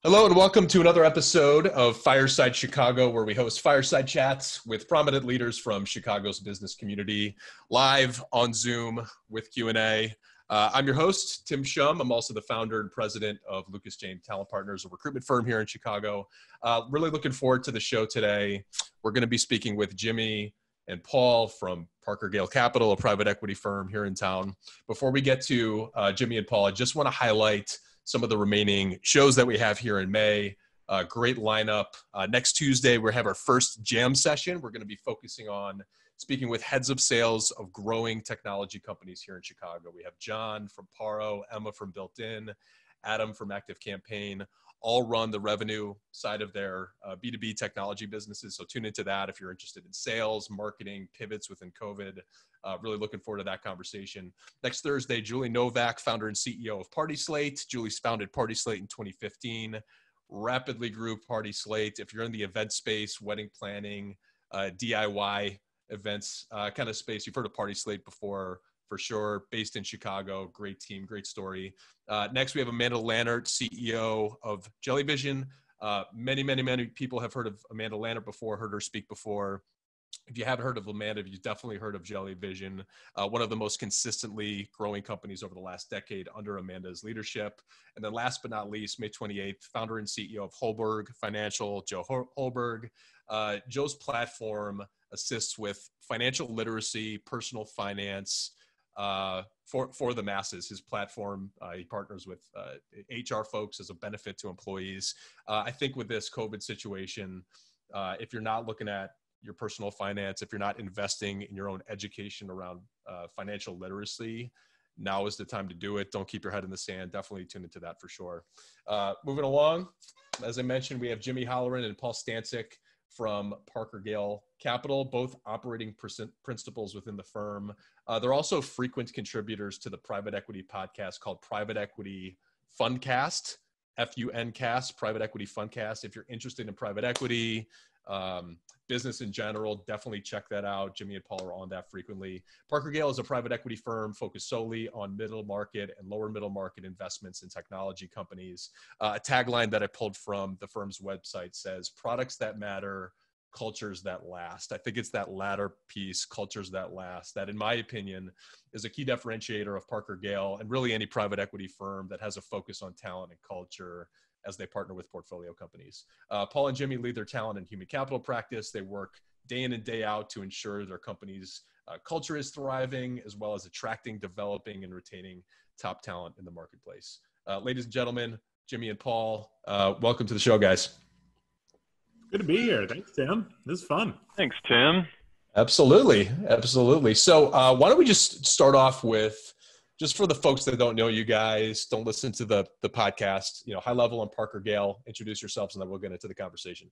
Hello and welcome to another episode of Fireside Chicago, where we host fireside chats with prominent leaders from Chicago's business community, live on Zoom with Q&A. I'm your host, Tim Shum. I'm also the founder and president of Lucas James Talent Partners, a recruitment firm here in Chicago. Really looking forward to the show today. We're going to be speaking with Jimmy and Paul from ParkerGale Capital, a private equity firm here in town. Before we get to Jimmy and Paul, I just want to highlight some of the remaining shows that we have here in May. Great lineup. Next Tuesday, we have our first jam session. We're going to be focusing on speaking with heads of sales of growing technology companies here in Chicago. We have John from Paro, Emma from Built In, Adam from Active Campaign, all run the revenue side of their B2B technology businesses. So tune into that if you're interested in sales, marketing, pivots within COVID. Really looking forward to that conversation. Next Thursday, Julie Novak, founder and CEO of Party Slate. Julie's founded Party Slate in 2015, rapidly grew Party Slate. If you're in the event space, wedding planning, DIY events kind of space, you've heard of Party Slate before, for sure. Based in Chicago, great team, great story. Next, we have Amanda Lannert, CEO of Jellyvision. Many people have heard of Amanda Lannert before, heard her speak before. If you haven't heard of Amanda, you've definitely heard of Jellyvision, one of the most consistently growing companies over the last decade under Amanda's leadership. And then last but not least, May 28th, founder and CEO of Holberg Financial, Joe Holberg. Joe's platform assists with financial literacy, personal finance, for the masses. His platform, he partners with HR folks as a benefit to employees. I think with this COVID situation, if you're not looking at your personal finance, if you're not investing in your own education around financial literacy, now is the time to do it. Don't keep your head in the sand. Definitely tune into that for sure. Moving along, as I mentioned, we have Jimmy Holloran and Paul Stansik from ParkerGale Capital, both operating principals within the firm. They're also frequent contributors to the private equity podcast called Private Equity Fundcast, F-U-N-cast, Private Equity Fundcast. If you're interested in private equity, business in general, definitely check that out. Jimmy and Paul are on that frequently. ParkerGale is a private equity firm focused solely on middle market and lower middle market investments in technology companies. A tagline that I pulled from the firm's website says, "Products that matter, cultures that last." I think it's that latter piece, cultures that last, that in my opinion is a key differentiator of ParkerGale and really any private equity firm that has a focus on talent and culture as they partner with portfolio companies. Paul and Jimmy lead their talent and human capital practice. They work day in and day out to ensure their company's culture is thriving, as well as attracting, developing, and retaining top talent in the marketplace. Ladies and gentlemen, Jimmy and Paul, welcome to the show, guys. Good to be here. Thanks, Tim. This is fun. Thanks, Tim. Absolutely. So why don't we just start off with, just for the folks that don't know you guys, don't listen to the podcast, high level on ParkerGale, introduce yourselves, and then we'll get into the conversation.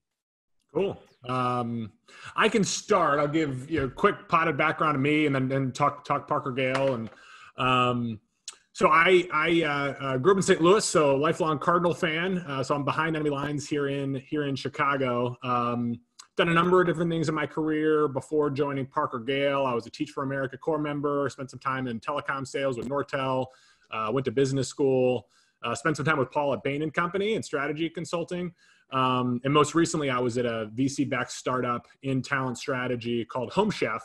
Cool. I can start. I'll give a quick potted background of me and then talk ParkerGale. And so I grew up in St. Louis, so lifelong Cardinal fan. So I'm behind enemy lines here in Chicago. Done a number of different things in my career before joining ParkerGale. I was a Teach for America Corps member, spent some time in telecom sales with Nortel, went to business school, spent some time with Paul at Bain & Company and strategy consulting. And most recently, I was at a VC-backed startup in talent strategy called Home Chef,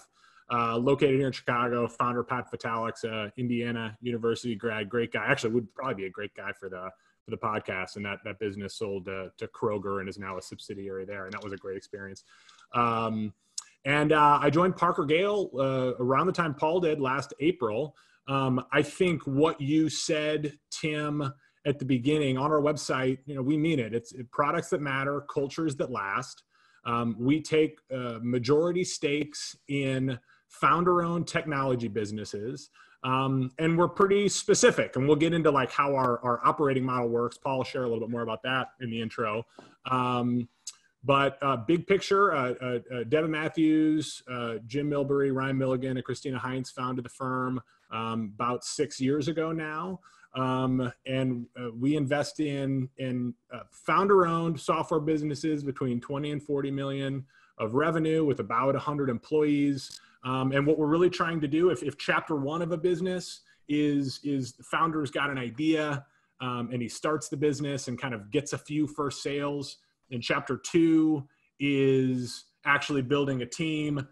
located here in Chicago. Founder Pat Vitalik's, Indiana University grad, great guy. Actually, would probably be a great guy for the podcast, and that business sold to Kroger and is now a subsidiary there, and that was a great experience. And I joined ParkerGale around the time Paul did last April. I think what you said, Tim, at the beginning on our website, we mean it. It's products that matter, cultures that last. We take majority stakes in founder-owned technology businesses. And we're pretty specific, and we'll get into like how our operating model works. Paul will share a little bit more about that in the intro. But big picture, Devin Matthews, Jim Milbury, Ryan Milligan, and Christina Heinz founded the firm about 6 years ago now. And we invest in founder-owned software businesses between 20 and 40 million of revenue with about 100 employees. And what we're really trying to do, if chapter one of a business is the founder's got an idea, and he starts the business and kind of gets a few first sales. And chapter 2 is actually building a team.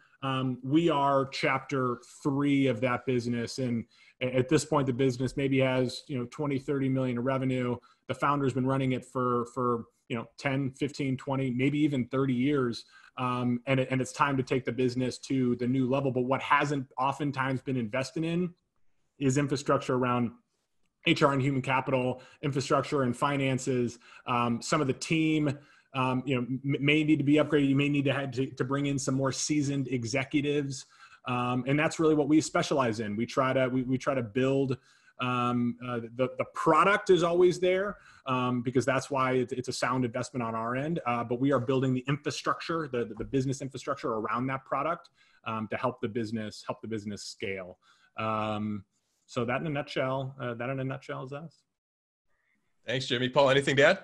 We are chapter 3 of that business. And at this point, the business maybe has, 20, 30 million in revenue. The founder's been running it for 10, 15, 20, maybe even 30 years. And it's time to take the business to the new level. But what hasn't oftentimes been invested in is infrastructure around HR and human capital, infrastructure and finances. Some of the team, may need to be upgraded. You may need to bring in some more seasoned executives. And that's really what we specialize in. We try to build, the product is always there, because that's why it's a sound investment on our end. But we are building the infrastructure, the business infrastructure around that product, to help the business scale. So that in a nutshell is us. Thanks, Jimmy. Paul, anything to add?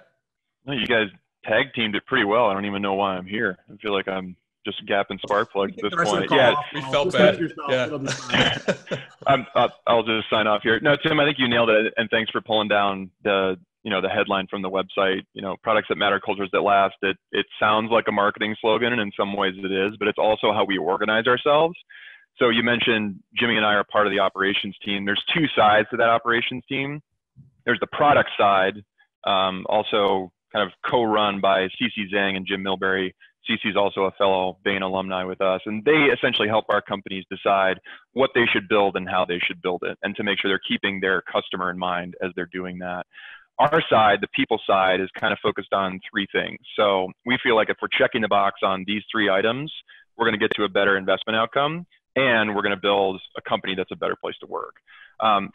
No, you guys tag teamed it pretty well. I don't even know why I'm here. I feel like I'm just a gap in spark plugs at this point. Yeah, we felt bad. Yeah. I'll just sign off here. No, Tim, I think you nailed it. And thanks for pulling down the headline from the website. Products that matter, cultures that last. It sounds like a marketing slogan, and in some ways it is, but it's also how we organize ourselves. So you mentioned Jimmy and I are part of the operations team. There's 2 sides to that operations team. There's the product side, also kind of co-run by CC Zhang and Jim Milbury. CC's also a fellow Bain alumni with us, and they essentially help our companies decide what they should build and how they should build it, and to make sure they're keeping their customer in mind as they're doing that. Our side, the people side, is kind of focused on 3 things. So we feel like if we're checking the box on these 3 items, we're going to get to a better investment outcome, and we're going to build a company that's a better place to work.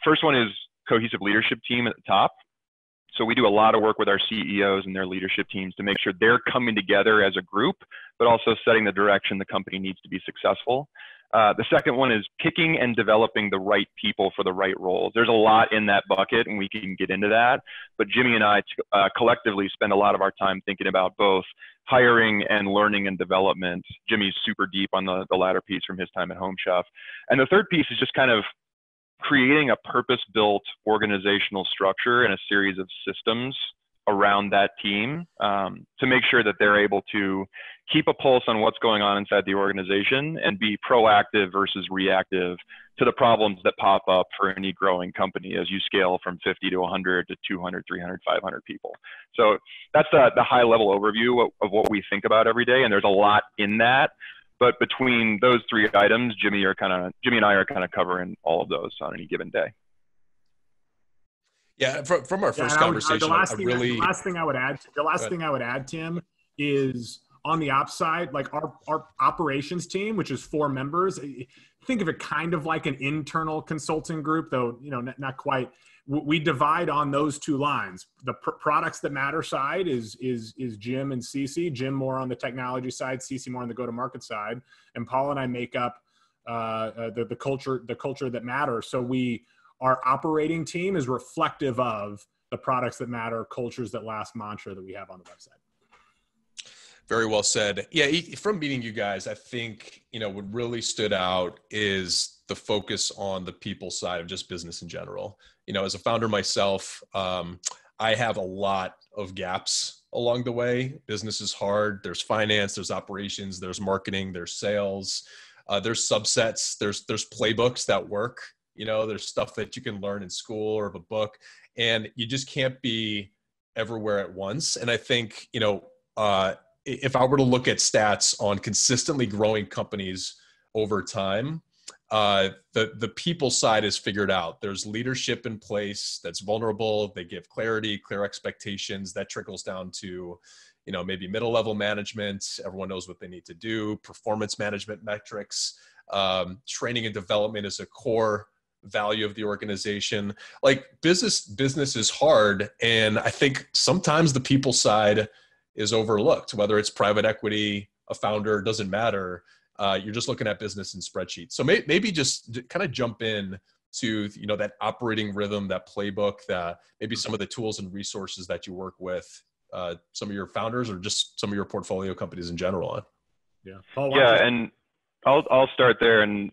First one is cohesive leadership team at the top. So we do a lot of work with our CEOs and their leadership teams to make sure they're coming together as a group, but also setting the direction the company needs to be successful. The second one is picking and developing the right people for the right roles. There's a lot in that bucket, and we can get into that. But Jimmy and I collectively spend a lot of our time thinking about both hiring and learning and development. Jimmy's super deep on the latter piece from his time at Home Chef. And the third piece is just kind of creating a purpose-built organizational structure and a series of systems around that team, to make sure that they're able to keep a pulse on what's going on inside the organization and be proactive versus reactive to the problems that pop up for any growing company as you scale from 50 to 100 to 200, 300, 500 people. So that's the high level overview of what we think about every day. And there's a lot in that. But between those 3 items, Jimmy and I are kind of covering all of those on any given day. Yeah, from our first conversation, the last thing I would add, Tim, is on the ops side, like our operations team, which is 4 members. Think of it kind of like an internal consulting group, though not quite. We divide on those 2 lines. The products that matter side is Jim and Cece. Jim more on the technology side, Cece more on the go-to-market side, and Paul and I make up the culture that matters. So our operating team is reflective of the products that matter, cultures that last mantra that we have on the website. Very well said. Yeah, from meeting you guys, I think, what really stood out is the focus on the people side of just business in general. As a founder myself, I have a lot of gaps along the way. Business is hard. There's finance, there's operations, there's marketing, there's sales, there's subsets, there's playbooks that work. There's stuff that you can learn in school or of a book, and you just can't be everywhere at once. And I think, if I were to look at stats on consistently growing companies over time, the people side is figured out. There's leadership in place that's vulnerable. They give clarity, clear expectations. That trickles down to, maybe middle level management. Everyone knows what they need to do. Performance management metrics, training and development is a core value of the organization. Like business is hard. And I think sometimes the people side is overlooked, whether it's private equity, a founder, doesn't matter. You're just looking at business and spreadsheets. So maybe just kind of jump in to, that operating rhythm, that playbook, that maybe some of the tools and resources that you work with, some of your founders or just some of your portfolio companies in general. Yeah. Paul, yeah. And I'll start there. And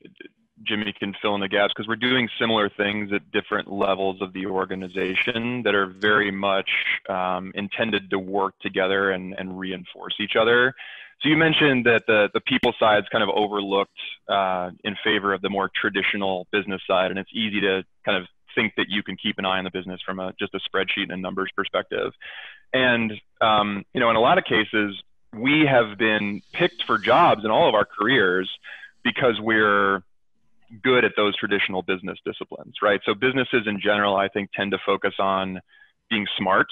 Jimmy can fill in the gaps, because we're doing similar things at different levels of the organization that are very much intended to work together and reinforce each other. So you mentioned that the people side's kind of overlooked in favor of the more traditional business side, and it's easy to kind of think that you can keep an eye on the business from just a spreadsheet and a numbers perspective. And you know, in a lot of cases, we have been picked for jobs in all of our careers because we're good at those traditional business disciplines, right? So businesses in general, I think, tend to focus on being smart.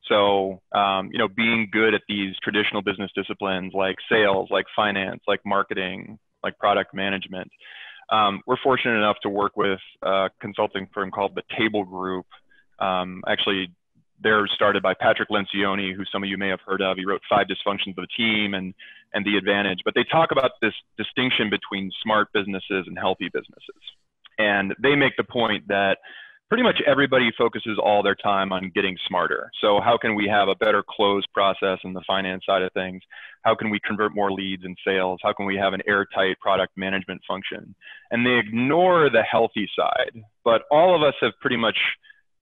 So, you know, being good at these traditional business disciplines like sales, like finance, like marketing, like product management. We're fortunate enough to work with a consulting firm called the Table Group. Actually, they're started by Patrick Lencioni, who some of you may have heard of. He wrote 5 Dysfunctions of the Team and The Advantage. But they talk about this distinction between smart businesses and healthy businesses. And they make the point that pretty much everybody focuses all their time on getting smarter. So how can we have a better close process in the finance side of things? How can we convert more leads in sales? How can we have an airtight product management function? And they ignore the healthy side. But all of us have pretty much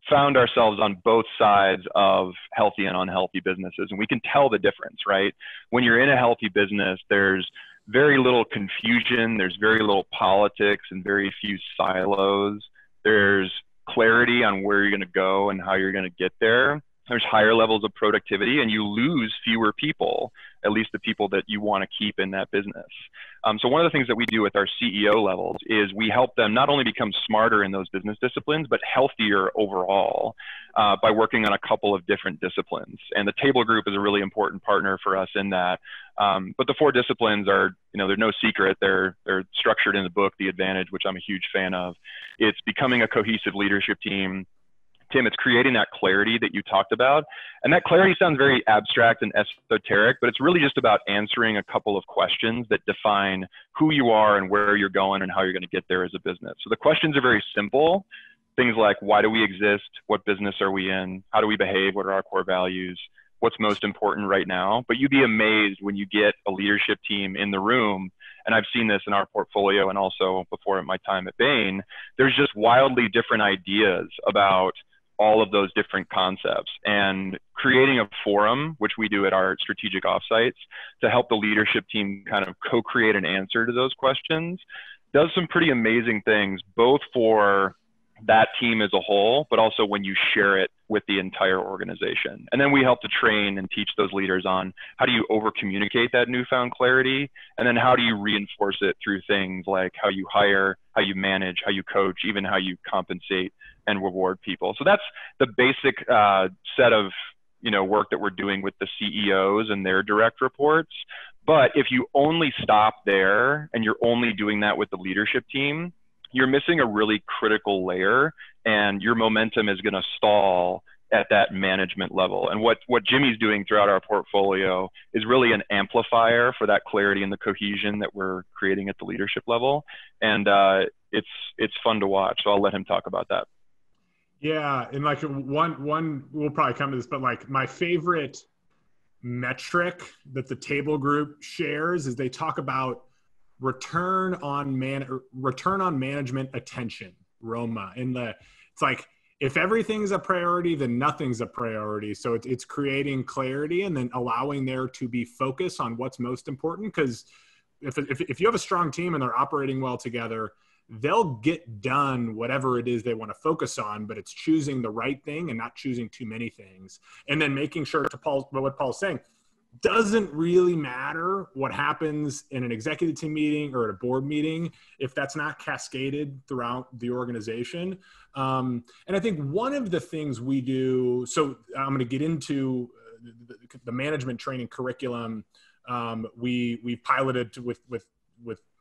found ourselves on both sides of healthy and unhealthy businesses. And we can tell the difference, right? When you're in a healthy business, there's very little confusion. There's very little politics and very few silos. There's clarity on where you're going to go and how you're going to get there. There's higher levels of productivity, and you lose fewer people, at least the people that you want to keep in that business. So one of the things that we do with our CEO levels is we help them not only become smarter in those business disciplines, but healthier overall by working on a couple of different disciplines. And the Table Group is a really important partner for us in that. But the 4 disciplines are, you know, they're no secret. They're structured in the book, The Advantage, which I'm a huge fan of. It's becoming a cohesive leadership team. Tim, it's creating that clarity that you talked about. And that clarity sounds very abstract and esoteric, but it's really just about answering a couple of questions that define who you are and where you're going and how you're going to get there as a business. So the questions are very simple. Things like, why do we exist? What business are we in? How do we behave? What are our core values? What's most important right now? But you'd be amazed when you get a leadership team in the room, and I've seen this in our portfolio and also before my time at Bain, there's just wildly different ideas about all of those different concepts, and creating a forum, which we do at our strategic offsites, to help the leadership team kind of co-create an answer to those questions, does some pretty amazing things, both for that team as a whole, but also when you share it with the entire organization. And then we help to train and teach those leaders on how do you over communicate that newfound clarity, and then how do you reinforce it through things like how you hire, how you manage, how you coach, even how you compensate and reward people. So that's the basic set of, you know, work that we're doing with the CEOs and their direct reports. But if you only stop there and you're only doing that with the leadership team, you're missing a really critical layer, and your momentum is going to stall at that management level. And what Jimmy's doing throughout our portfolio is really an amplifier for that clarity and the cohesion that we're creating at the leadership level. And it's fun to watch. So I'll let him talk about that. Yeah, and like one we'll probably come to this, but like my favorite metric that the Table Group shares is they talk about return on management attention, ROMA. And it's like, if everything's a priority, then nothing's a priority. So it's creating clarity and then allowing there to be focus on what's most important. Because if you have a strong team and they're operating well together, they'll get done whatever it is they want to focus on, but it's choosing the right thing and not choosing too many things. And then making sure, to what Paul's saying, doesn't really matter what happens in an executive team meeting or at a board meeting if that's not cascaded throughout the organization. And I think one of the things we do, so I'm going to get into the management training curriculum. We piloted with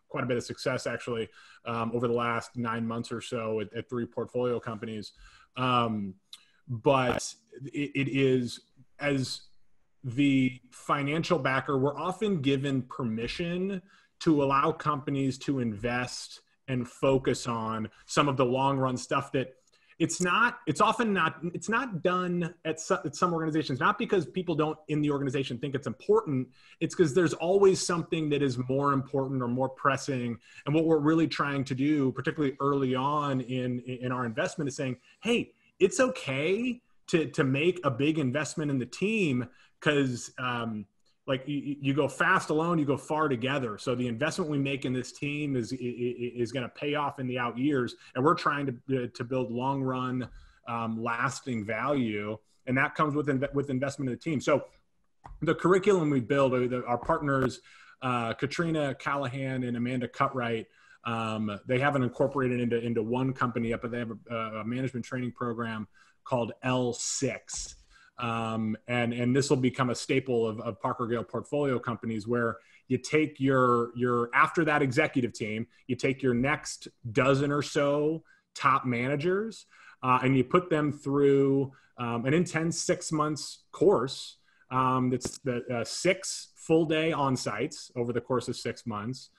quite a bit of success actually over the last 9 months or so at 3 portfolio companies. But it is, as the financial backer, we're often given permission to allow companies to invest and focus on some of the long run stuff that it's often not, it's not done at some organizations, not because people don't in the organization think it's important. It's because there's always something that is more important or more pressing. And what we're really trying to do, particularly early on in our investment, is saying, hey, it's okay to make a big investment in the team, because like you go fast alone, you go far together. So the investment we make in this team is going to pay off in the out years, and we're trying to build long run, lasting value, and that comes with investment in the team. So the curriculum we build, our partners, Katrina Callahan and Amanda Cutright, they haven't incorporated into one company yet, but they have a management training program called L6. And this will become a staple of ParkerGale portfolio companies, where you take your after that executive team, you take your next dozen or so top managers, and you put them through an intense 6 months course. That's the 6 full day on sites over the course of 6 months.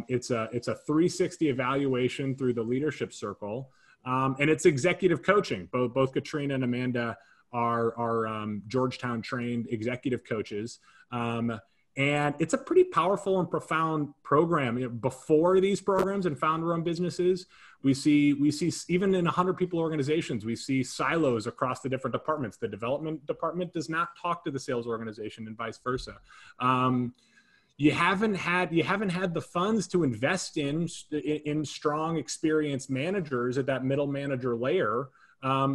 It's a 360 evaluation through the leadership circle, and it's executive coaching. Both Katrina and Amanda are Georgetown trained executive coaches. And it's a pretty powerful and profound program. You know, before these programs and founder-run businesses, we see even in 100 people organizations, we see silos across the different departments. The development department does not talk to the sales organization, and vice versa. You haven't had the funds to invest in strong, experienced managers at that middle manager layer.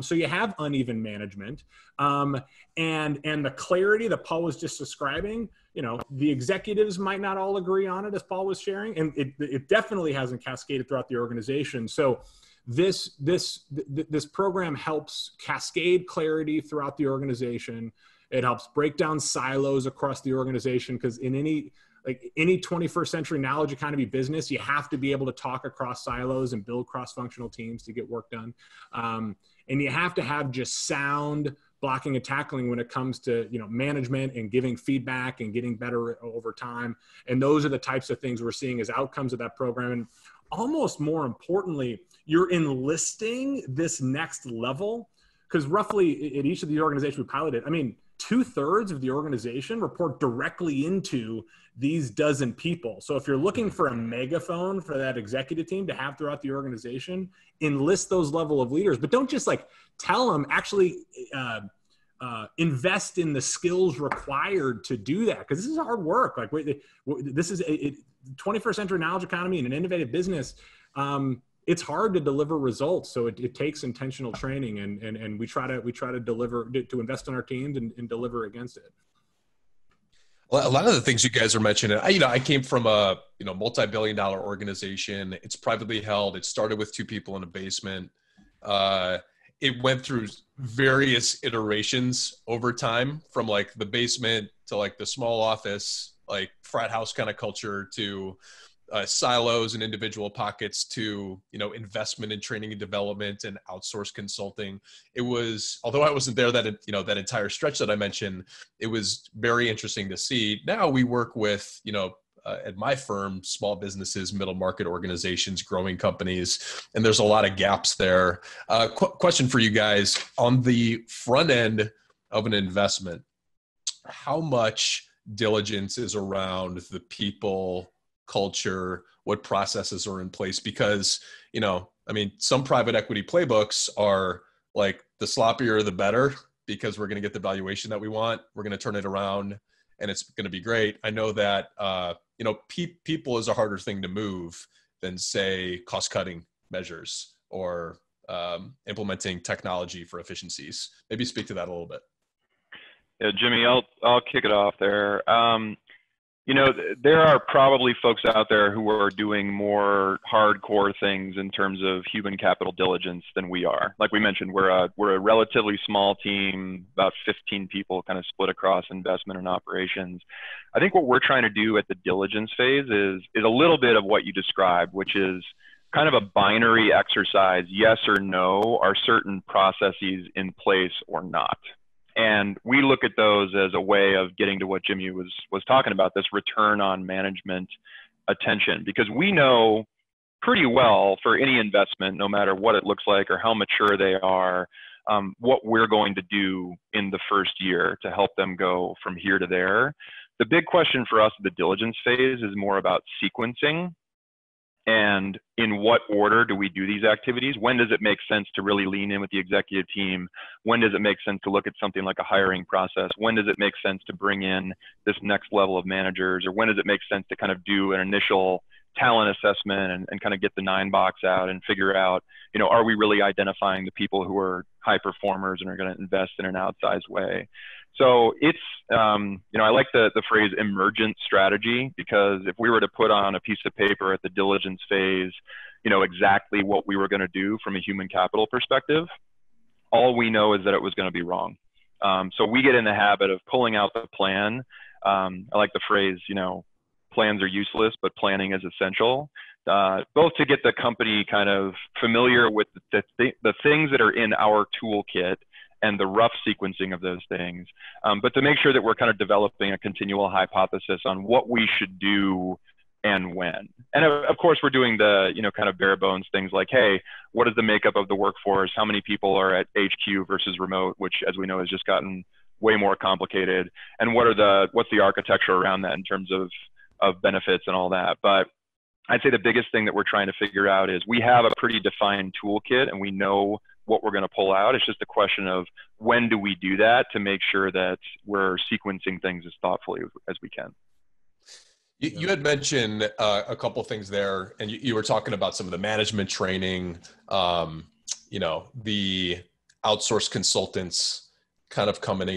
So you have uneven management, and the clarity that Paul was just describing. You know, the executives might not all agree on it, as Paul was sharing, and it definitely hasn't cascaded throughout the organization. So this program helps cascade clarity throughout the organization. It helps break down silos across the organization, because in any 21st century knowledge economy business, you have to be able to talk across silos and build cross-functional teams to get work done. And you have to have just sound blocking and tackling when it comes to, you know, management and giving feedback and getting better over time. And those are the types of things we're seeing as outcomes of that program. And almost more importantly, you're enlisting this next level, because roughly at each of the organizations we piloted, I mean, 2/3 of the organization report directly into these dozen people. So if you're looking for a megaphone for that executive team to have throughout the organization, enlist those level of leaders, but don't just like tell them, actually invest in the skills required to do that. Because this is hard work. Like this is a 21st century knowledge economy and an innovative business. It's hard to deliver results. So it takes intentional training, and we try to deliver, to invest in our teams and deliver against it. Well, a lot of the things you guys are mentioning, I came from a, multi-billion-dollar organization. It's privately held. It started with 2 people in a basement. It went through various iterations over time, from like the basement to like the small office, like frat house kind of culture, to silos and individual pockets, to investment in training and development and outsourced consulting. It was, although I wasn't there that that entire stretch that I mentioned, it was very interesting to see. Now we work with at my firm, small businesses, middle market organizations, growing companies, and there's a lot of gaps there. Question for you guys: on the front end of an investment, how much diligence is around the people, culture, what processes are in place? Because, some private equity playbooks are like, the sloppier, the better, because we're going to get the valuation that we want. We're going to turn it around and it's going to be great. I know that, people is a harder thing to move than, say, cost cutting measures or implementing technology for efficiencies. Maybe speak to that a little bit. Yeah, Jimmy, I'll kick it off there. There are probably folks out there who are doing more hardcore things in terms of human capital diligence than we are. Like we mentioned, we're a relatively small team, about 15 people, kind of split across investment and operations. I think what we're trying to do at the diligence phase is a little bit of what you described, which is kind of a binary exercise. Yes or no, are certain processes in place or not? And we look at those as a way of getting to what Jimmy was talking about, this return on management attention, because we know pretty well for any investment, no matter what it looks like or how mature they are, what we're going to do in the first year to help them go from here to there. The big question for us at the diligence phase is more about sequencing and in what order do we do these activities? When does it make sense to really lean in with the executive team? When does it make sense to look at something like a hiring process? When does it make sense to bring in this next level of managers? Or when does it make sense to kind of do an initial talent assessment and kind of get the 9-box out and figure out, you know, are we really identifying the people who are high performers and are going to invest in an outsized way? So it's, you know, I like the phrase emergent strategy, because if we were to put on a piece of paper at the diligence phase, you know, exactly what we were going to do from a human capital perspective, all we know is that it was going to be wrong. So we get in the habit of pulling out the plan. I like the phrase, you know, plans are useless, but planning is essential, both to get the company kind of familiar with the things that are in our toolkit and the rough sequencing of those things, but to make sure that we're kind of developing a continual hypothesis on what we should do and when. And of course, we're doing the, you know, kind of bare bones things like, hey, what is the makeup of the workforce? How many people are at HQ versus remote, which, as we know, has just gotten way more complicated? And what's the architecture around that in terms of benefits and all that? But I'd say the biggest thing that we're trying to figure out is we have a pretty defined toolkit and we know what we're going to pull out. It's just a question of when do we do that to make sure that we're sequencing things as thoughtfully as we can. You had mentioned a couple things there, and you were talking about some of the management training, you know, the outsourced consultants kind of coming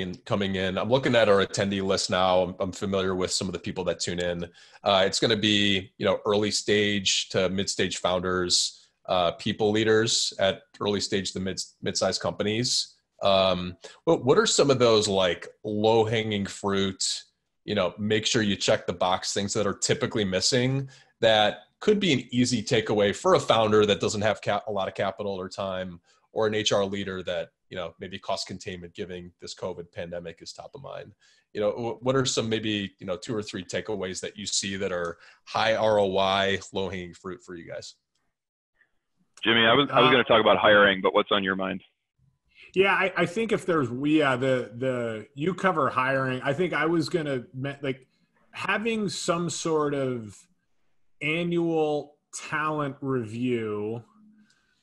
in. I'm looking at our attendee list now. I'm familiar with some of the people that tune in. It's going to be, you know, early stage to mid-stage founders, people leaders at early stage to mid-sized companies. What are some of those like low-hanging fruit, you know, make sure you check the box things that are typically missing that could be an easy takeaway for a founder that doesn't have a lot of capital or time, or an HR leader that, you know, maybe cost containment given this COVID pandemic is top of mind? You know, what are some maybe, you know, 2 or 3 takeaways that you see that are high ROI, low hanging fruit for you guys? Jimmy, I was going to talk about hiring, but what's on your mind? Yeah, I think if there's, you cover hiring. I think I was going to, like, having some sort of annual talent review,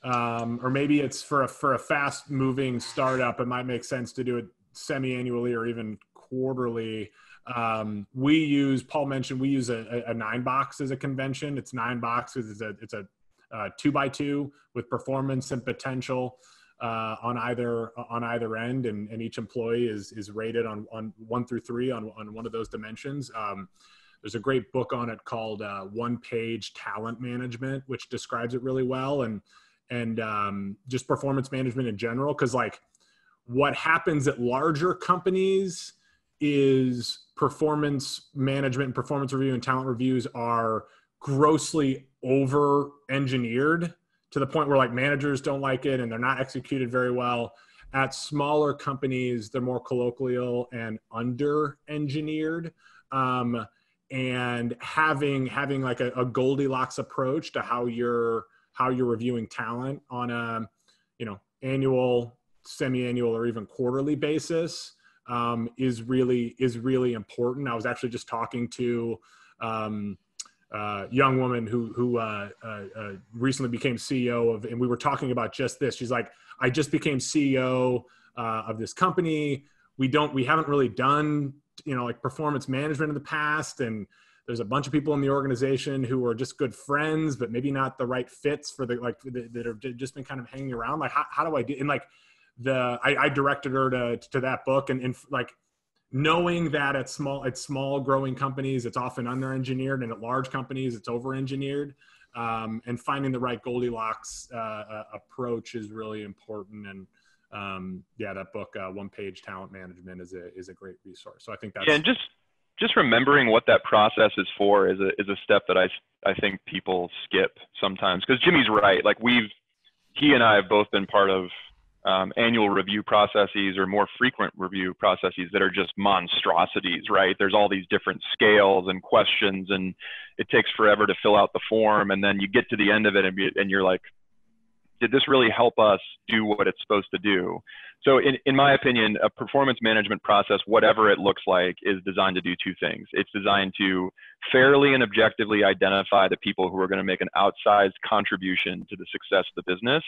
or maybe it's for a fast moving startup, it might make sense to do it semi-annually or even quarterly. Paul mentioned, we use a 9-box as a convention. It's 9 boxes. It's a 2x2 with performance and potential on either end, and each employee is rated on 1 through 3 on one of those dimensions. There's a great book on it called One Page Talent Management, which describes it really well, and just performance management in general. Because like what happens at larger companies is performance management and performance review and talent reviews are grossly over engineered to the point where like managers don't like it and they're not executed very well. At smaller companies, they're more colloquial and under engineered. And having like a Goldilocks approach to how you're reviewing talent on a, you know, annual, semi-annual, or even quarterly basis is really important. I was actually just talking to young woman who recently became CEO of, and we were talking about just this. She's like, I just became CEO of this company. We haven't really done, you know, like performance management in the past. And there's a bunch of people in the organization who are just good friends, but maybe not the right fits for that have just been kind of hanging around. Like, how do I do? And like I directed her to that book, and like, knowing that at small growing companies, it's often under-engineered, and at large companies, it's over-engineered. And finding the right Goldilocks approach is really important. And yeah, that book, One Page Talent Management, is a great resource. So I think that's... Yeah, and just remembering what that process is for is a step that I think people skip sometimes. Because Jimmy's right. Like he and I have both been part of annual review processes or more frequent review processes that are just monstrosities, right? There's all these different scales and questions, and it takes forever to fill out the form. And then you get to the end of it and you're like, did this really help us do what it's supposed to do? So in my opinion, a performance management process, whatever it looks like, is designed to do two things. It's designed to fairly and objectively identify the people who are going to make an outsized contribution to the success of the business.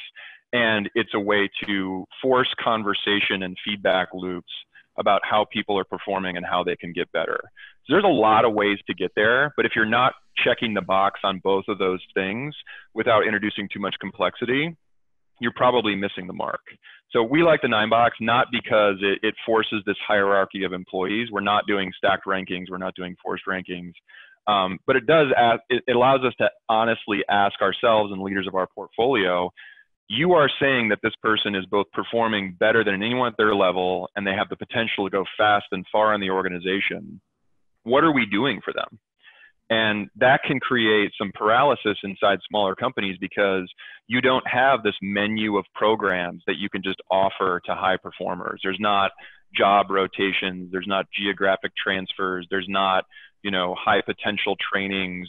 And it's a way to force conversation and feedback loops about how people are performing and how they can get better. So there's a lot of ways to get there, but if you're not checking the box on both of those things without introducing too much complexity, you're probably missing the mark. So we like the 9-box, not because it forces this hierarchy of employees. We're not doing stacked rankings. We're not doing forced rankings. But it allows us to honestly ask ourselves and leaders of our portfolio, you are saying that this person is both performing better than anyone at their level, and they have the potential to go fast and far in the organization. What are we doing for them? And that can create some paralysis inside smaller companies because you don't have this menu of programs that you can just offer to high performers. There's not job rotations. There's not geographic transfers. There's not, high potential trainings,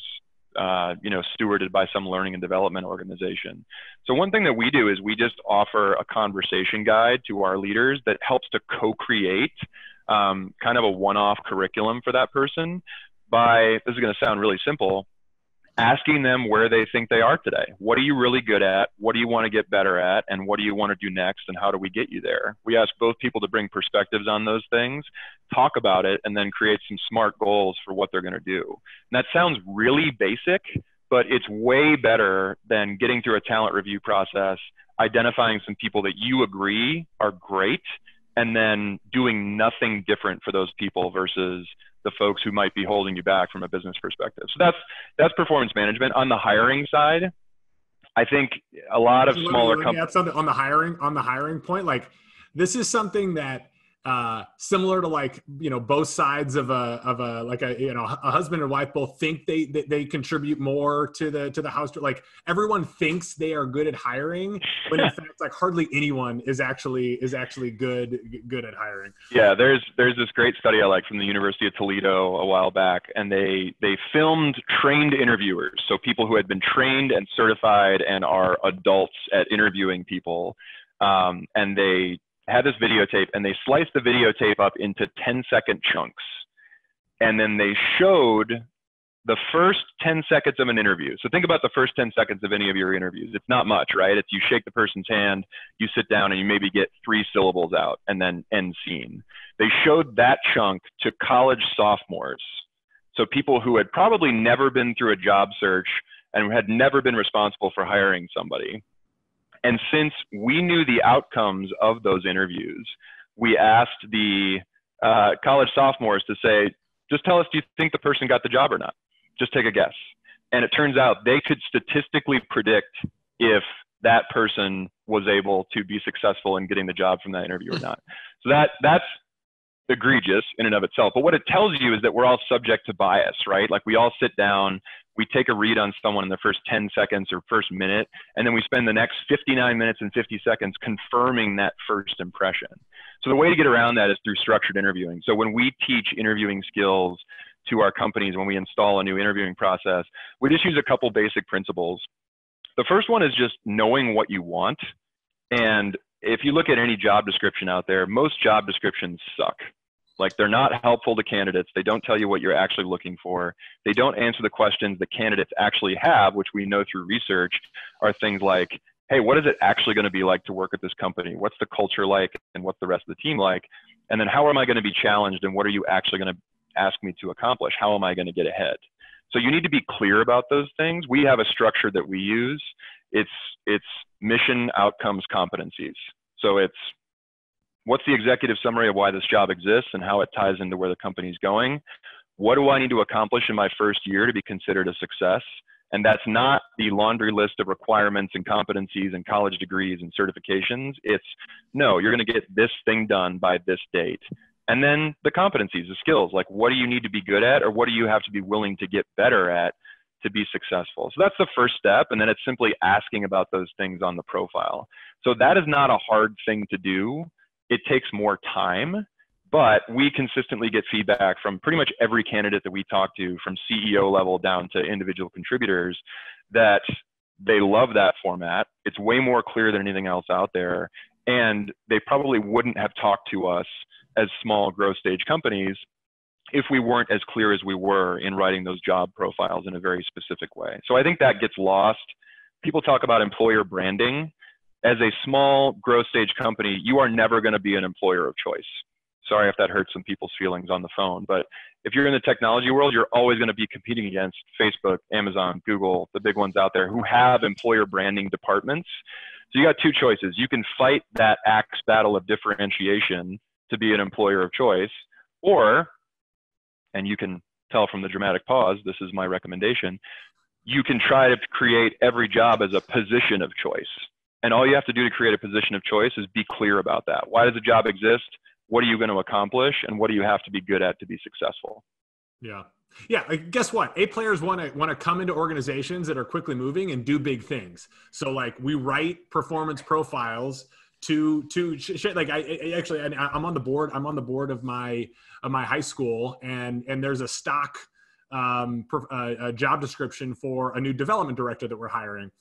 stewarded by some learning and development organization. So one thing that we do is we just offer a conversation guide to our leaders that helps to co-create kind of a one-off curriculum for that person by, this is going to sound really simple, asking them where they think they are today. What are you really good at? What do you want to get better at? And what do you want to do next? And how do we get you there? We ask both people to bring perspectives on those things, talk about it, and then create some smart goals for what they're going to do. And that sounds really basic, but it's way better than getting through a talent review process, identifying some people that you agree are great, and then doing nothing different for those people versus the folks who might be holding you back from a business perspective. So that's performance management. On the hiring side, I think a lot of smaller companies. On the hiring point, like this is something that similar to like both sides of a husband and wife both think they contribute more to the house. Like everyone thinks they are good at hiring, when in fact like hardly anyone is actually good at hiring. Yeah, there's this great study I like from the University of Toledo a while back, and they filmed trained interviewers, so people who had been trained and certified and are adults at interviewing people, and they had this videotape, and they sliced the videotape up into 10-second chunks. And then they showed the first 10 seconds of an interview. So think about the first 10 seconds of any of your interviews. It's not much, right? It's you shake the person's hand, you sit down, and you maybe get 3 syllables out, and then end scene. They showed that chunk to college sophomores. So people who had probably never been through a job search and had never been responsible for hiring somebody. And since we knew the outcomes of those interviews, we asked the college sophomores to say, just tell us, do you think the person got the job or not? Just take a guess. And it turns out they could statistically predict if that person was able to be successful in getting the job from that interview or not. So that's egregious in and of itself. But what it tells you is that we're all subject to bias, right? Like we all sit down, we take a read on someone in the first 10 seconds or first minute, and then we spend the next 59 minutes and 50 seconds confirming that first impression. So the way to get around that is through structured interviewing. So when we teach interviewing skills to our companies, when we install a new interviewing process, we just use a couple basic principles. The first one is just knowing what you want. And if you look at any job description out there, most job descriptions suck. Like they're not helpful to candidates. They don't tell you what you're actually looking for. They don't answer the questions that candidates actually have, which we know through research are things like, hey, what is it actually going to be like to work at this company? What's the culture like and what's the rest of the team like? And then how am I going to be challenged and what are you actually going to ask me to accomplish? How am I going to get ahead? So you need to be clear about those things. We have a structure that we use. It's mission, outcomes, competencies. So it's what's the executive summary of why this job exists and how it ties into where the company's going? What do I need to accomplish in my first year to be considered a success? And that's not the laundry list of requirements and competencies and college degrees and certifications. It's, no, you're going to get this thing done by this date. And then the competencies, the skills, like what do you need to be good at or what do you have to be willing to get better at to be successful. So that's the first step. And then it's simply asking about those things on the profile. So that is not a hard thing to do. It takes more time, but we consistently get feedback from pretty much every candidate that we talk to, from CEO level down to individual contributors, that they love that format. It's way more clear than anything else out there. And they probably wouldn't have talked to us as small growth stage companies if we weren't as clear as we were in writing those job profiles in a very specific way. So I think that gets lost. People talk about employer branding. As a small growth stage company, you are never going to be an employer of choice. Sorry if that hurts some people's feelings on the phone, but if you're in the technology world, you're always going to be competing against Facebook, Amazon, Google, the big ones out there who have employer branding departments. So you got two choices. You can fight that axe battle of differentiation to be an employer of choice, or, and you can tell from the dramatic pause, this is my recommendation, you can try to create every job as a position of choice. And all you have to do to create a position of choice is be clear about that. Why does a job exist? What are you going to accomplish? And what do you have to be good at to be successful? Yeah. Yeah. Like, guess what? A players want to come into organizations that are quickly moving and do big things. So like we write performance profiles to like I'm on the board. I'm on the board of my high school, and there's a stock a job description for a new development director that we're hiring.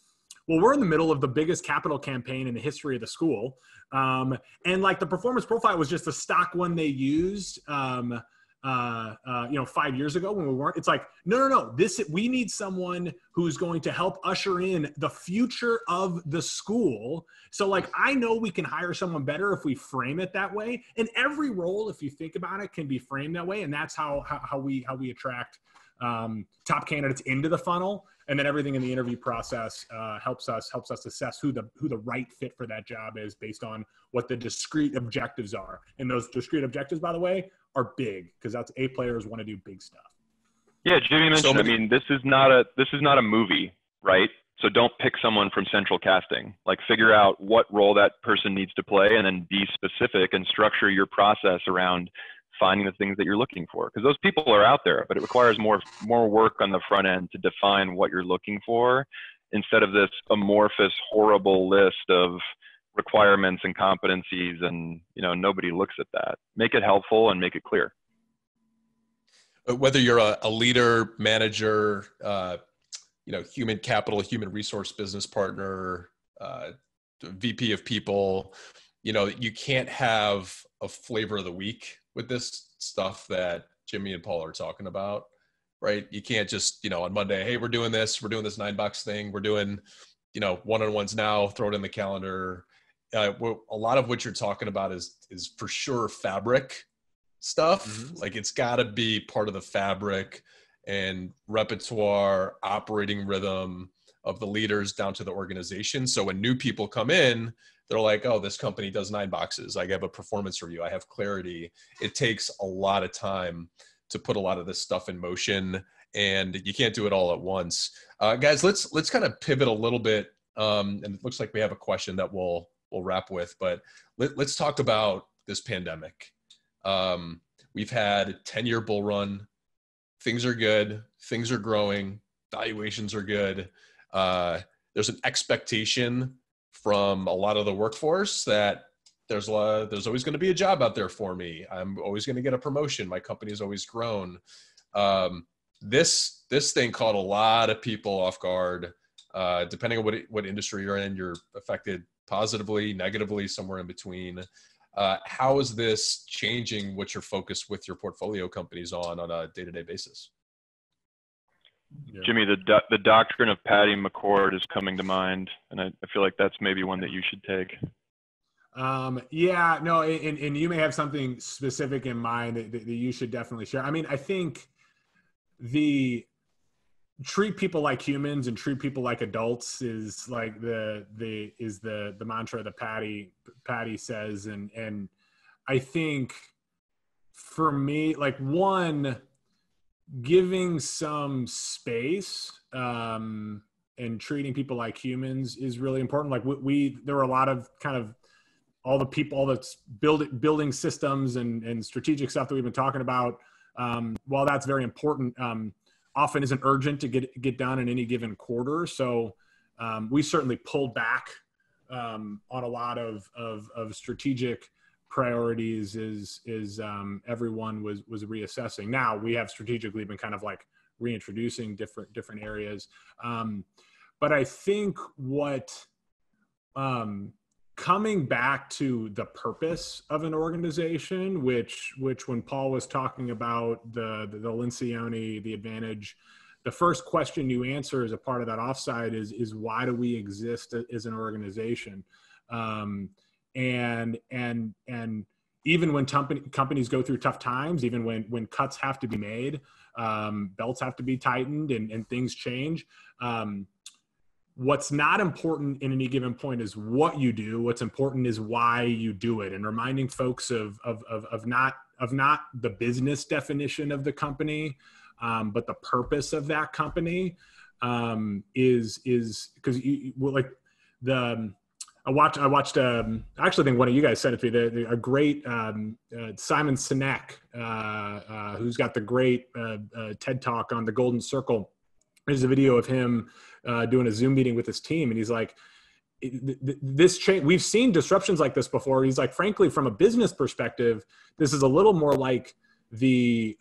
Well, we're in the middle of the biggest capital campaign in the history of the school. And like the performance profile was just a stock one they used, 5 years ago when we weren't. It's like, no. We need someone who's going to help usher in the future of the school. So like, I know we can hire someone better if we frame it that way. And every role, if you think about it, can be framed that way. And that's how we attract top candidates into the funnel. And then everything in the interview process helps us assess who the right fit for that job is based on what the discrete objectives are. And those discrete objectives, by the way, are big, because that's A players want to do big stuff. Yeah, Jimmy mentioned. This is not a movie, right? So don't pick someone from central casting. Like, figure out what role that person needs to play, and then be specific and structure your process around finding the things that you're looking for, because those people are out there, but it requires more work on the front end to define what you're looking for, instead of this amorphous, horrible list of requirements and competencies, and nobody looks at that. Make it helpful and make it clear. Whether you're a leader, manager, human capital, human resource business partner, VP of people, you can't have a flavor of the week with this stuff that Jimmy and Paul are talking about, right? You can't just, on Monday, hey, we're doing this $9 thing. We're doing, one-on-ones now, throw it in the calendar. A lot of what you're talking about is for sure fabric stuff. Mm-hmm. Like, it's gotta be part of the fabric and repertoire, operating rhythm of the leaders down to the organization. So when new people come in, they're like, oh, this company does 9 boxes. I have a performance review. I have clarity. It takes a lot of time to put a lot of this stuff in motion, and you can't do it all at once. Guys, let's kind of pivot a little bit. And it looks like we have a question that we'll wrap with, but let's talk about this pandemic. We've had a 10-year bull run. Things are good. Things are growing. Valuations are good. There's an expectation from a lot of the workforce that there's always going to be a job out there for me. I'm always going to get a promotion. My company's always grown. This thing caught a lot of people off guard. Depending on what industry you're in, you're affected positively, negatively, somewhere in between. How is this changing what you're focused with your portfolio companies on a day-to-day basis? Yeah. Jimmy, the doctrine of Patty McCord is coming to mind, and I feel like that's maybe one that you should take. And you may have something specific in mind that you should definitely share. I mean, I think the treat people like humans and treat people like adults is like the mantra that Patty says, and I think for me, like, one, giving some space and treating people like humans is really important. Like there were a lot of kind of all the people that's building systems and strategic stuff that we've been talking about. While that's very important, often isn't urgent to get done in any given quarter. So we certainly pulled back on a lot of strategic priorities is everyone was reassessing. Now we have strategically been kind of like reintroducing different areas. But I think what coming back to the purpose of an organization, which when Paul was talking about the Lencioni, the advantage, the first question you answer as a part of that offsite is why do we exist as an organization? And even when companies go through tough times, even when cuts have to be made, belts have to be tightened and things change. What's not important in any given point is what you do. What's important is why you do it, and reminding folks of not the business definition of the company, but the purpose of that company is because I watched I actually think one of you guys sent it to me, a great Simon Sinek, who's got the great TED Talk on the Golden Circle. There's a video of him doing a Zoom meeting with his team, and he's like, this change, we've seen disruptions like this before. He's like, frankly, from a business perspective, this is a little more like the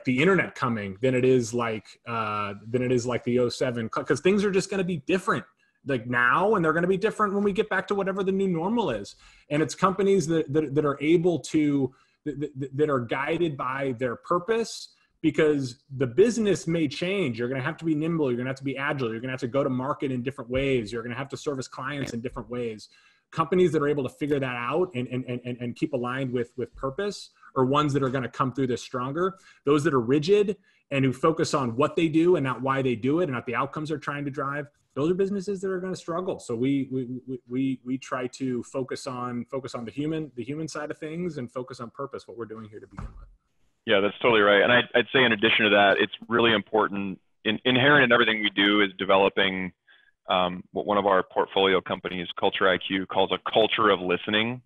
internet coming than it is like the 07, because things are just going to be different like now, and they're going to be different when we get back to whatever the new normal is. And it's companies that are able to, that are guided by their purpose, because the business may change. You're going to have to be nimble. You're going to have to be agile. You're going to have to go to market in different ways. You're going to have to service clients in different ways. Companies that are able to figure that out and keep aligned with purpose are ones that are going to come through this stronger. Those that are rigid and who focus on what they do and not why they do it and not the outcomes they're trying to drive, those are businesses that are going to struggle. So we try to focus on the human side of things and focus on purpose, what we're doing here to begin with. Yeah, that's totally right. And I'd say in addition to that, it's really important, inherent in everything we do is developing what one of our portfolio companies, Culture IQ, calls a culture of listening,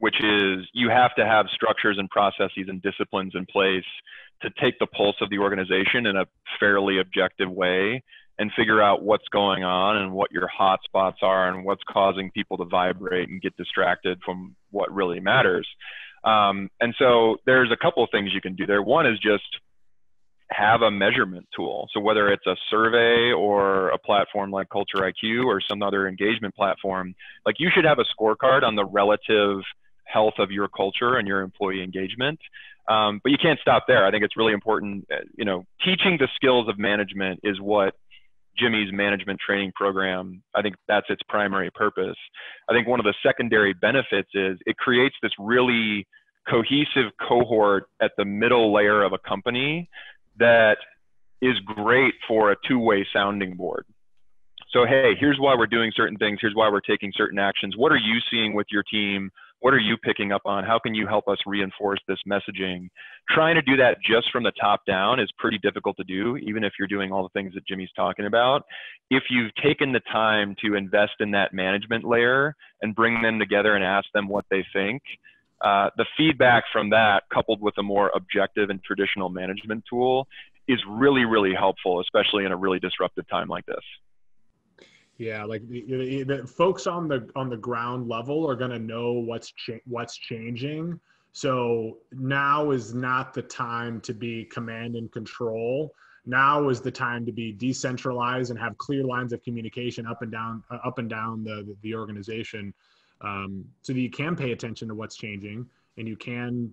which is you have to have structures and processes and disciplines in place to take the pulse of the organization in a fairly objective way and figure out what's going on and what your hot spots are and what's causing people to vibrate and get distracted from what really matters. And so there's a couple of things you can do there. One is just have a measurement tool. So whether it's a survey or a platform like Culture IQ or some other engagement platform, like you should have a scorecard on the relative health of your culture and your employee engagement. But you can't stop there. I think it's really important, teaching the skills of management is what Jimmy's management training program, I think that's its primary purpose. I think one of the secondary benefits is it creates this really cohesive cohort at the middle layer of a company that is great for a two-way sounding board. So, hey, here's why we're doing certain things. Here's why we're taking certain actions. What are you seeing with your team? What are you picking up on? How can you help us reinforce this messaging? Trying to do that just from the top down is pretty difficult to do, even if you're doing all the things that Jimmy's talking about. If you've taken the time to invest in that management layer and bring them together and ask them what they think, the feedback from that, coupled with a more objective and traditional management tool, is really, really helpful, especially in a really disruptive time like this. Yeah, like the folks on the ground level are going to know what's changing. So now is not the time to be command and control. Now is the time to be decentralized and have clear lines of communication up and down the organization, so that you can pay attention to what's changing and you can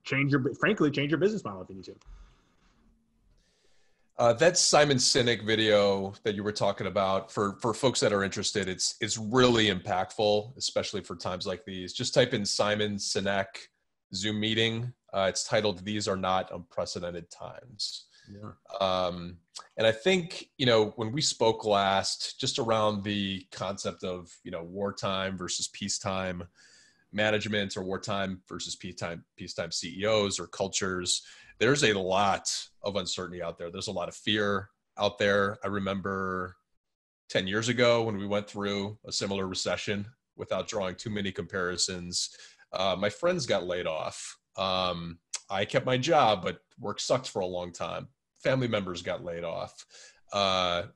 change your business model if you need to. That Simon Sinek video that you were talking about, for folks that are interested, it's really impactful, especially for times like these. Just type in Simon Sinek Zoom meeting. It's titled "These Are Not Unprecedented Times." Yeah. And I think, when we spoke last, just around the concept of, wartime versus peacetime management, or wartime versus peacetime CEOs or cultures, there's a lot of uncertainty out there. There's a lot of fear out there. I remember 10 years ago when we went through a similar recession, without drawing too many comparisons, my friends got laid off. I kept my job, but work sucked for a long time. family members got laid off.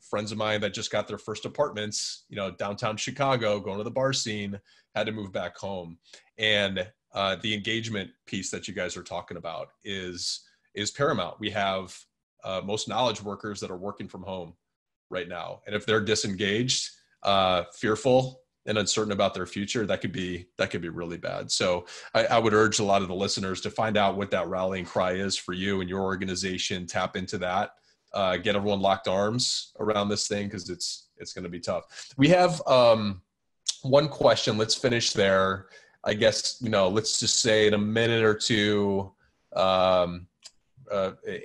Friends of mine that just got their first apartments, downtown Chicago, going to the bar scene, had to move back home. And the engagement piece that you guys are talking about is paramount. We have most knowledge workers that are working from home right now. And if they're disengaged, fearful and uncertain about their future, that could be really bad. So I would urge a lot of the listeners to find out what that rallying cry is for you and your organization, tap into that, get everyone locked arms around this thing, because it's going to be tough. We have one question. Let's finish there. I guess, let's just say in a minute or two,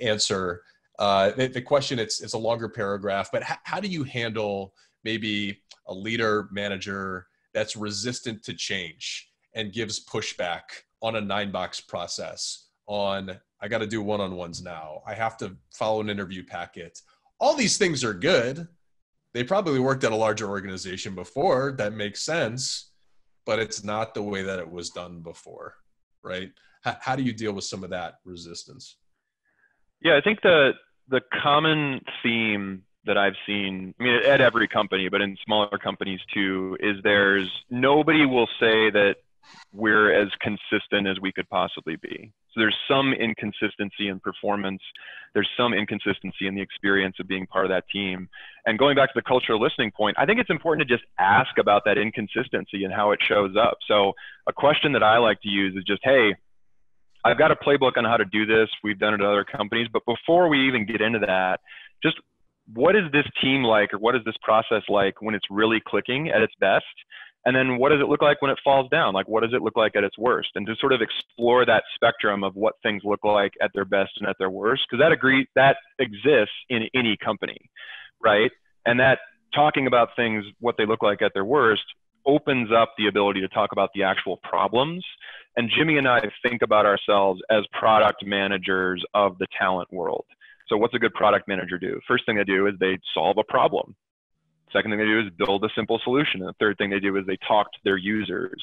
answer. The question, it's a longer paragraph, but how do you handle maybe a leader, manager that's resistant to change and gives pushback on a 9-box process on, I got to do one-on-ones now, I have to follow an interview packet. All these things are good. They probably worked at a larger organization before. That makes sense. But it's not the way that it was done before, right? How do you deal with some of that resistance? Yeah, I think the common theme that I've seen, at every company, but in smaller companies too, is nobody will say that we're as consistent as we could possibly be. So there's some inconsistency in performance. There's some inconsistency in the experience of being part of that team. And going back to the cultural listening point, I think it's important to just ask about that inconsistency and how it shows up. So a question that I like to use is just, hey, I've got a playbook on how to do this. We've done it at other companies. But before we even get into that, just what is this team like, or what is this process like when it's really clicking at its best? And then what does it look like when it falls down? Like, what does it look like at its worst? And to sort of explore that spectrum of what things look like at their best and at their worst, because that exists in any company, right? And that talking about things, what they look like at their worst, opens up the ability to talk about the actual problems. And Jimmy and I think about ourselves as product managers of the talent world. So what's a good product manager do? First thing they do is they solve a problem. Second thing they do is build a simple solution. And the third thing they do is they talk to their users.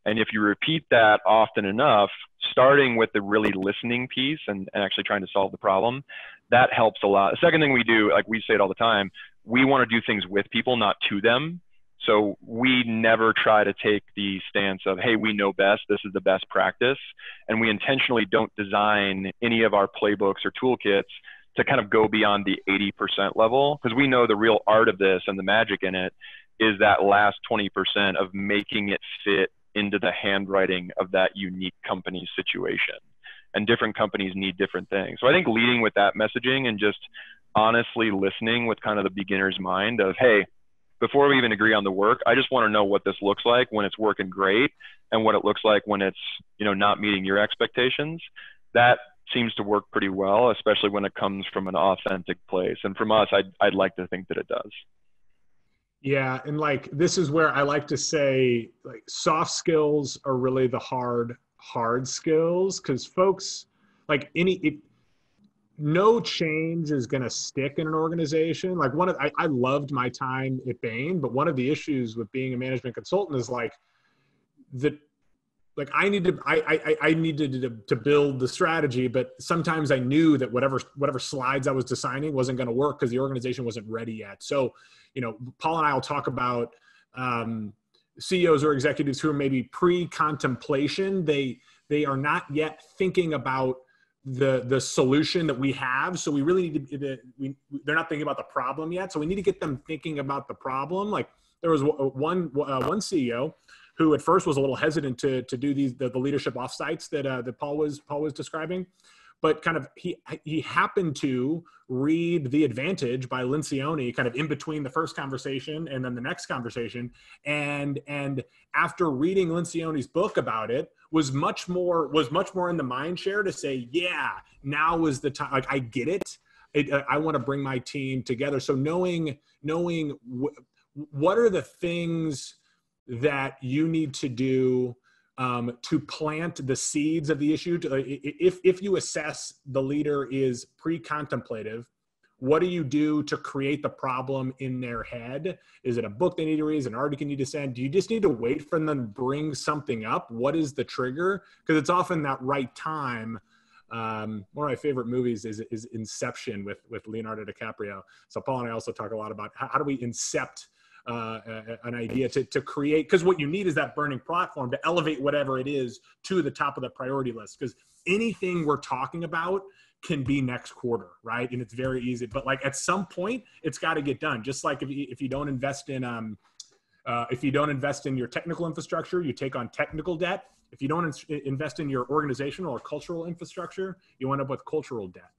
And if you repeat that often enough, starting with the really listening piece and actually trying to solve the problem, that helps a lot. The second thing we do, like we say it all the time, we want to do things with people, not to them. So we never try to take the stance of, hey, we know best, this is the best practice. And we intentionally don't design any of our playbooks or toolkits to kind of go beyond the 80% level, because we know the real art of this and the magic in it is that last 20% of making it fit into the handwriting of that unique company situation. And different companies need different things. So I think leading with that messaging and just honestly listening with kind of the beginner's mind of, hey, before we even agree on the work, I just want to know what this looks like when it's working great and what it looks like when it's, not meeting your expectations. That seems to work pretty well, especially when it comes from an authentic place. And from us, I'd like to think that it does. Yeah. And this is where I like to say, soft skills are really the hard skills, because folks, no change is going to stick in an organization. I loved my time at Bain, but one of the issues with being a management consultant is I needed to build the strategy, but sometimes I knew that whatever slides I was designing wasn't going to work because the organization wasn't ready yet. So, Paul and I will talk about CEOs or executives who are maybe pre-contemplation. They are not yet thinking about the solution that we have. So we really need to, they're not thinking about the problem yet. So we need to get them thinking about the problem. There was one CEO who at first was a little hesitant to do the leadership offsites that Paul was describing, but kind of he happened to read The Advantage by Lencioni kind of in between the first conversation and then the next conversation, and after reading Lencioni's book about it, was much more in the mind share to say, yeah, now is the time. I get it. I want to bring my team together. So knowing what are the things that you need to do to plant the seeds of the issue. If you assess the leader is pre-contemplative, what do you do to create the problem in their head? Is it a book they need to read? Is it an article you need to send? Do you just need to wait for them to bring something up? What is the trigger? Because it's often that right time One of my favorite movies is Inception with Leonardo DiCaprio. So Paul and I also talk a lot about how do we incept an idea to create, because what you need is that burning platform to elevate whatever it is to the top of the priority list, because anything we're talking about can be next quarter, right? And it's very easy, but like at some point it's got to get done. Just like if you don't invest in your technical infrastructure, you take on technical debt. If you don't invest in your organizational or cultural infrastructure, you end up with cultural debt.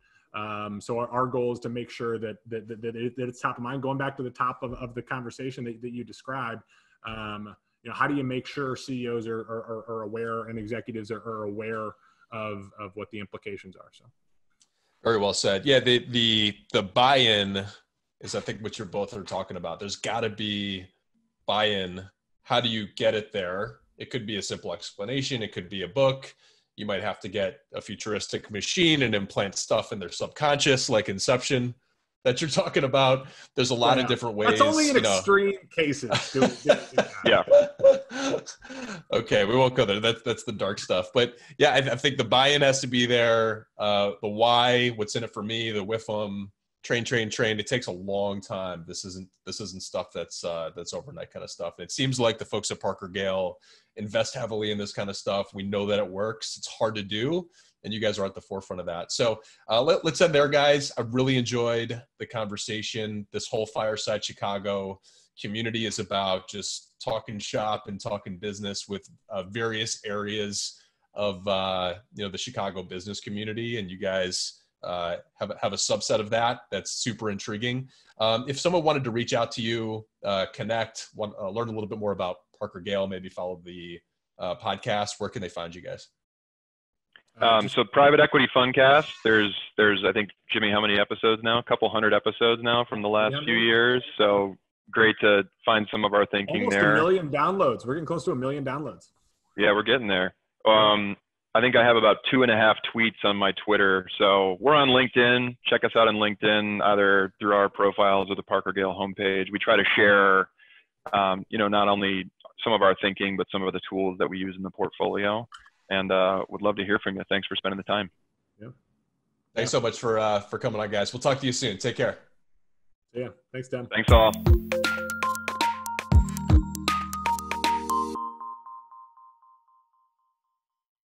So our goal is to make sure that it's top of mind. Going back to the top of the conversation that you described, how do you make sure CEOs are aware and executives are aware of what the implications are? So, very well said. Yeah, the buy-in is, I think, what you're both are talking about. There's got to be buy-in. How do you get it there? It could be a simple explanation. It could be a book. You might have to get a futuristic machine and implant stuff in their subconscious, like Inception that you're talking about. There's a lot of different ways. That's only in extreme cases. Yeah. Okay, we won't go there. That's the dark stuff. But yeah, I think the buy-in has to be there. The why, what's in it for me, the WIFM, train. It takes a long time. This isn't stuff that's overnight kind of stuff. And it seems like the folks at ParkerGale invest heavily in this kind of stuff. We know that it works. It's hard to do, and you guys are at the forefront of that. So let's end there, guys. I really enjoyed the conversation. This whole Fireside Chicago community is about just talking shop and talking business with various areas of the Chicago business community, and you guys have a subset of that. That's super intriguing. If someone wanted to reach out to you, connect, learn a little bit more about ParkerGale, maybe follow the podcast, where can they find you guys? So Private Equity Fundcast, there's I think, Jimmy, how many episodes now? A couple hundred episodes now from the last few years. So great to find some of our thinking almost there. Almost 1 million downloads. We're getting close to 1 million downloads. Yeah, we're getting there. I think I have about 2.5 tweets on my Twitter. So we're on LinkedIn. Check us out on LinkedIn, either through our profiles or the ParkerGale homepage. We try to share, not only some of our thinking, but some of the tools that we use in the portfolio. And would love to hear from you. Thanks for spending the time. Yeah. Thanks so much for coming on, guys. We'll talk to you soon. Take care. Yeah. Thanks, Dan. Thanks all.